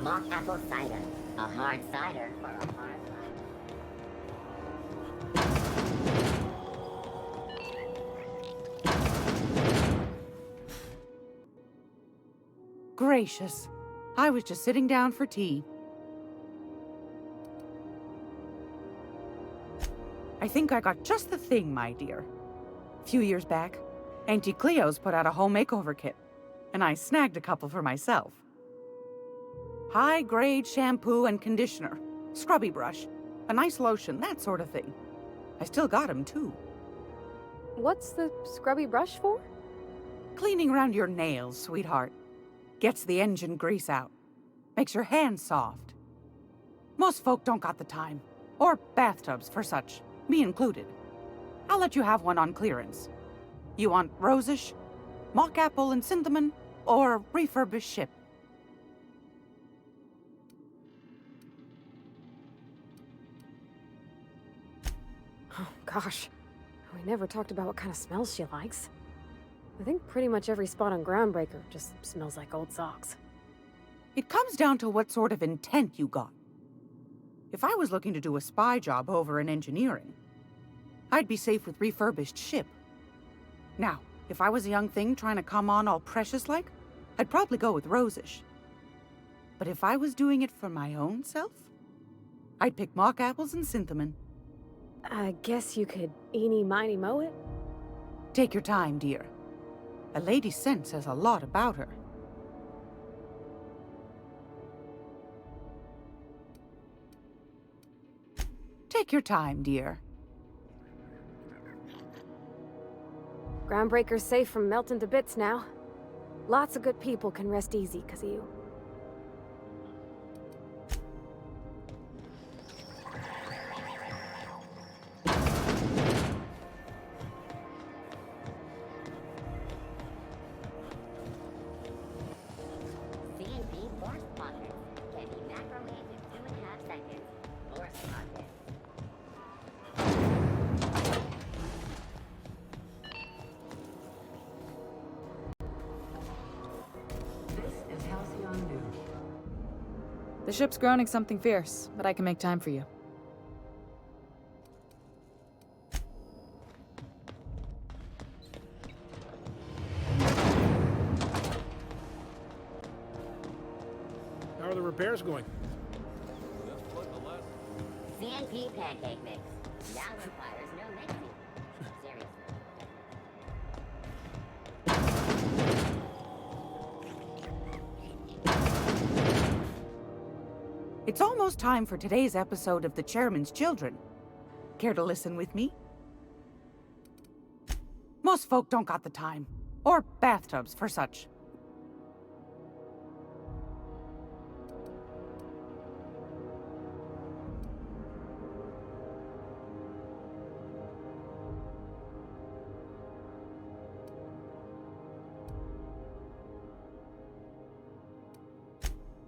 Mock apple cider. A hard cider for a hard Gracious. I was just sitting down for tea. I think I got just the thing, my dear. A few years back, Auntie Cleo's put out a home makeover kit, and I snagged a couple for myself. High-grade shampoo and conditioner, scrubby brush, a nice lotion, that sort of thing. I still got 'em, too. What's the scrubby brush for? Cleaning around your nails, sweetheart. Gets the engine grease out. Makes your hands soft. Most folk don't got the time. Or bathtubs for such, me included. I'll let you have one on clearance. You want rosish, mock apple and cinnamon, or refurbished ship? Oh, gosh. We never talked about what kind of smells she likes. I think pretty much every spot on Groundbreaker just smells like old socks. It comes down to what sort of intent you got. If I was looking to do a spy job over in engineering, I'd be safe with refurbished ship. Now, If I was a young thing trying to come on all precious-like, I'd probably go with Rosish. But if I was doing it for my own self, I'd pick mock apples and cinnamon. I guess you could eeny, miny, moe it? Take your time, dear. A lady's scent says a lot about her. Take your time, dear. Groundbreaker's safe from melting to bits now. Lots of good people can rest easy because of you. CNP force pocket can be macro-waved in 2.5 seconds. Force pocket. The ship's groaning something fierce, but I can make time for you. How are the repairs going? CNP pancake mix. Now requires no mixing. Seriously. It's almost time for today's episode of The Chairman's Children. Care to listen with me? Most folk don't got the time, or bathtubs for such.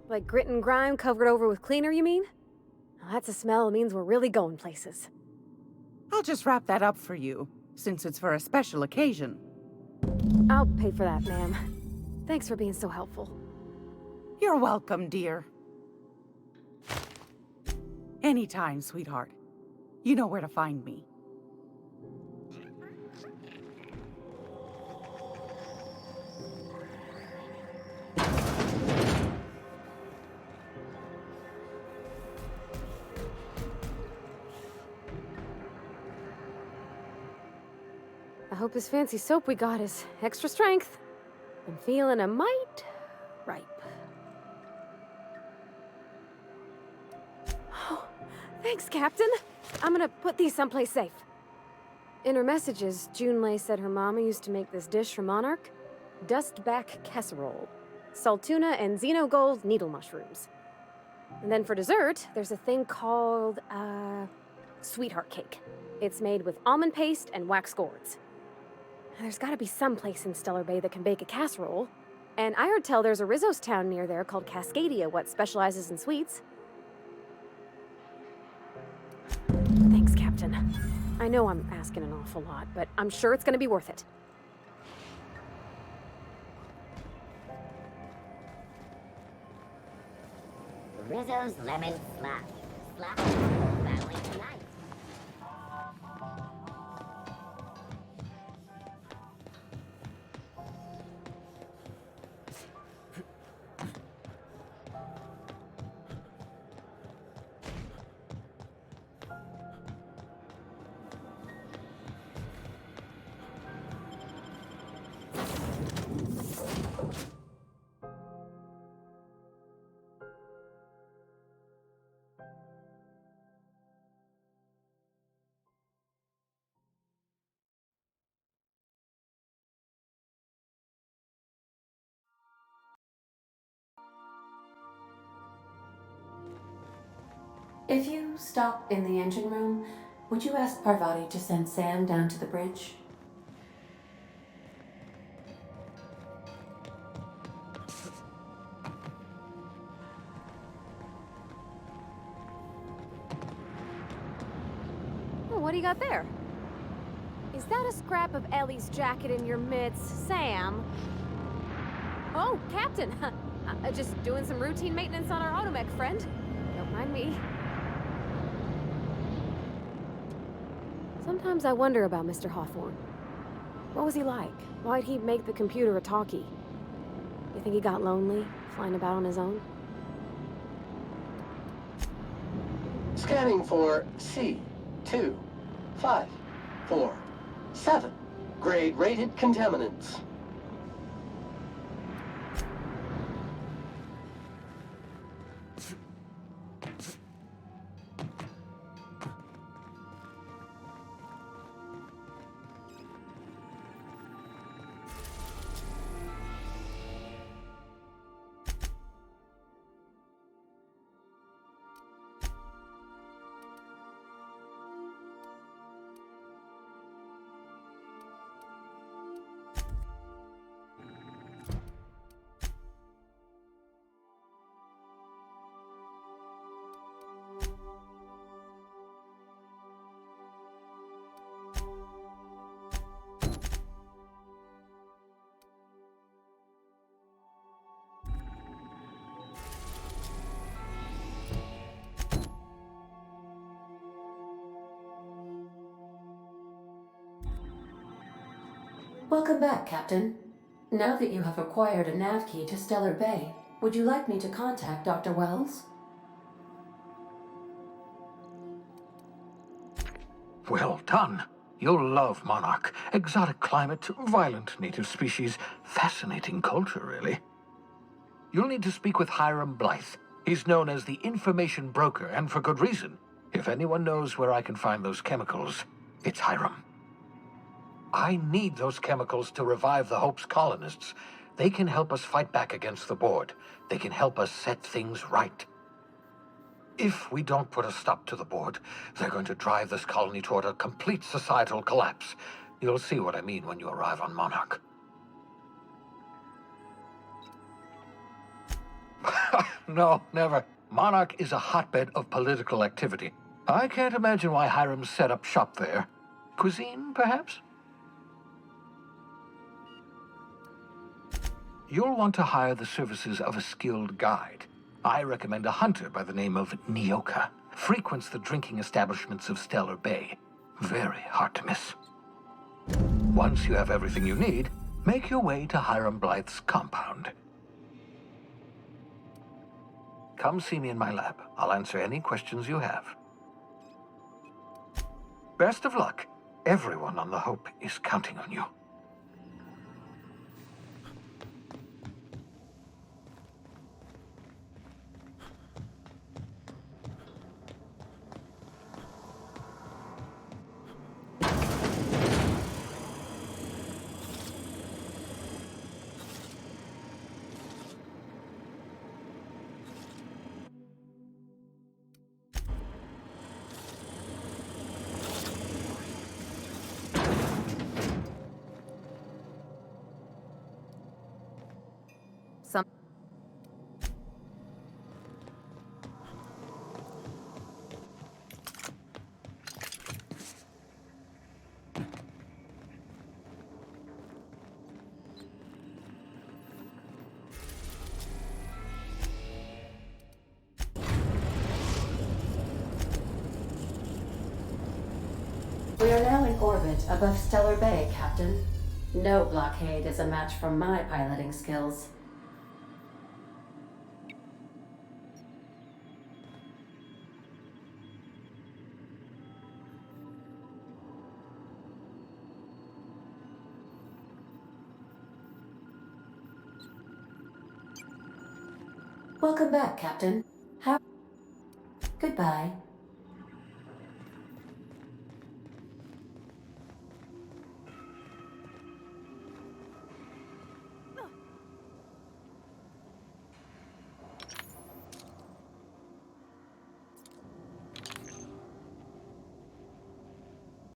Like grit and grime covered over with cleaner, you mean? Well, that's a smell that means we're really going places. I'll just wrap that up for you, since it's for a special occasion. I'll pay for that, ma'am. Thanks for being so helpful. You're welcome, dear. Anytime, sweetheart. You know where to find me. I hope this fancy soap we got is extra strength. I'm feeling a mite ripe. Oh, thanks, Captain. I'm gonna put these someplace safe. In her messages, Junlei said her mama used to make this dish for Monarch. Dustback casserole. Salt tuna and xenogold needle mushrooms. And then for dessert, there's a thing called, sweetheart cake. It's made with almond paste and wax gourds. There's gotta be some place in Stellar Bay that can bake a casserole. And I heard tell there's a Rizzo's town near there called Cascadia what specializes in sweets. Thanks, Captain. I know I'm asking an awful lot, but I'm sure it's gonna be worth it. Rizzo's lemon slap. Slap the whole family tonight. If you stop in the engine room, would you ask Parvati to send Sam down to the bridge? Oh, what do you got there? Is that a scrap of Ellie's jacket in your midst, Sam? Oh, Captain! Just doing some routine maintenance on our automech friend. Don't mind me. Sometimes I wonder about Mr. Hawthorne. What was he like? Why'd he make the computer a talkie? You think he got lonely, flying about on his own? Scanning for C2547. Grade rated contaminants. Welcome back, Captain. Now that you have acquired a navkey to Stellar Bay, would you like me to contact Dr. Wells? Well done. You'll love Monarch. Exotic climate, violent native species, fascinating culture, really. You'll need to speak with Hiram Blythe. He's known as the information broker, and for good reason. If anyone knows where I can find those chemicals, it's Hiram. I need those chemicals to revive the Hope's colonists. They can help us fight back against the Board. They can help us set things right. If we don't put a stop to the Board, they're going to drive this colony toward a complete societal collapse. You'll see what I mean when you arrive on Monarch. No, never. Monarch is a hotbed of political activity. I can't imagine why Hiram set up shop there. Cuisine, perhaps? You'll want to hire the services of a skilled guide. I recommend a hunter by the name of Nyoka. Frequents the drinking establishments of Stellar Bay. Very hard to miss. Once you have everything you need, make your way to Hiram Blythe's compound. Come see me in my lab. I'll answer any questions you have. Best of luck. Everyone on the Hope is counting on you. We are now in orbit above Stellar Bay, Captain. No blockade is a match for my piloting skills. Welcome back, Captain. Goodbye.